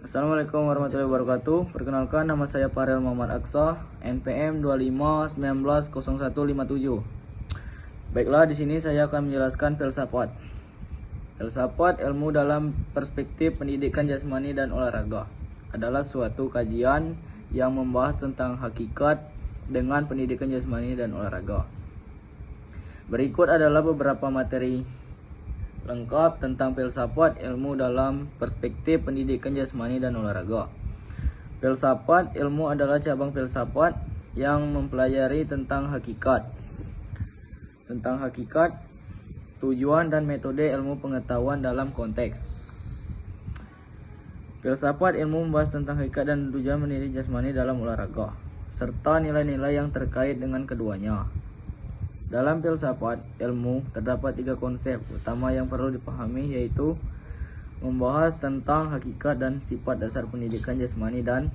Assalamualaikum warahmatullahi wabarakatuh. Perkenalkan, nama saya Farel Muhammad Aqsa, NPM 25190157. Baiklah, di sini saya akan menjelaskan filsafat. Filsafat, ilmu dalam perspektif pendidikan jasmani dan olahraga, adalah suatu kajian yang membahas tentang hakikat dengan pendidikan jasmani dan olahraga. Berikut adalah beberapa materi lengkap tentang filsafat, ilmu dalam perspektif pendidikan jasmani dan olahraga. Filsafat, ilmu adalah cabang filsafat yang mempelajari tentang hakikat, tujuan dan metode ilmu pengetahuan dalam konteks. Filsafat, ilmu membahas tentang hakikat dan tujuan pendidikan jasmani dalam olahraga, serta nilai-nilai yang terkait dengan keduanya. Dalam filsafat ilmu terdapat 3 konsep utama yang perlu dipahami, yaitu membahas tentang hakikat dan sifat dasar pendidikan jasmani dan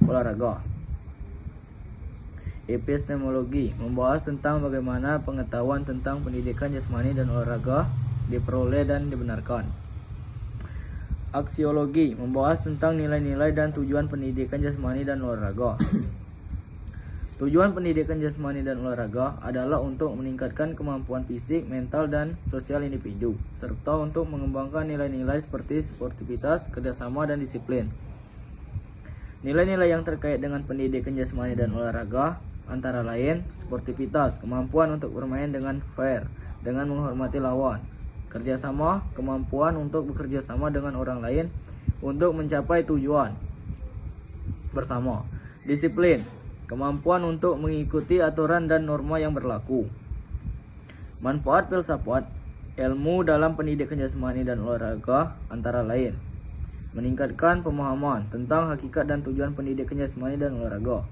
olahraga. Epistemologi membahas tentang bagaimana pengetahuan tentang pendidikan jasmani dan olahraga diperoleh dan dibenarkan. Aksiologi membahas tentang nilai-nilai dan tujuan pendidikan jasmani dan olahraga. Tujuan pendidikan jasmani dan olahraga adalah untuk meningkatkan kemampuan fisik, mental, dan sosial individu, serta untuk mengembangkan nilai-nilai seperti sportivitas, kerjasama, dan disiplin. Nilai-nilai yang terkait dengan pendidikan jasmani dan olahraga antara lain sportivitas, kemampuan untuk bermain dengan fair, dengan menghormati lawan; kerjasama, kemampuan untuk bekerja sama dengan orang lain untuk mencapai tujuan bersama; disiplin, kemampuan untuk mengikuti aturan dan norma yang berlaku. Manfaat filsafat, ilmu dalam pendidikan jasmani dan olahraga antara lain: meningkatkan pemahaman tentang hakikat dan tujuan pendidikan jasmani dan olahraga,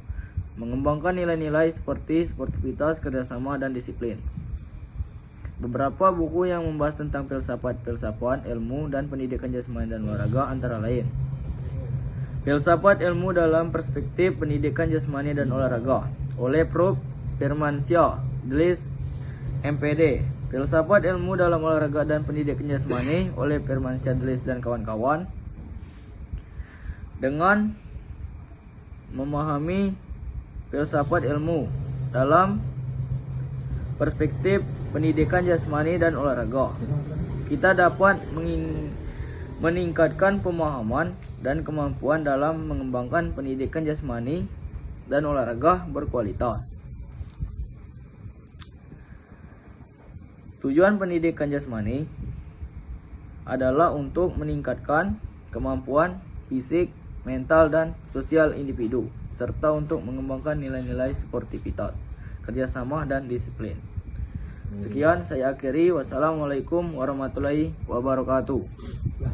mengembangkan nilai-nilai seperti sportivitas, kerjasama, dan disiplin. Beberapa buku yang membahas tentang filsafat, ilmu, dan pendidikan jasmani dan olahraga antara lain: Filsafat ilmu dalam perspektif pendidikan jasmani dan olahraga oleh Prof. Firmansyah Dlis, MPD. Filsafat ilmu dalam olahraga dan pendidikan jasmani oleh Firmansyah Dlis dan kawan-kawan. Dengan memahami filsafat ilmu dalam perspektif pendidikan jasmani dan olahraga, kita dapat meningkatkan pemahaman dan kemampuan dalam mengembangkan pendidikan jasmani dan olahraga berkualitas. Tujuan pendidikan jasmani adalah untuk meningkatkan kemampuan fisik, mental, dan sosial individu, serta untuk mengembangkan nilai-nilai sportivitas, kerjasama, dan disiplin. Sekian saya akhiri. Wassalamualaikum warahmatullahi wabarakatuh.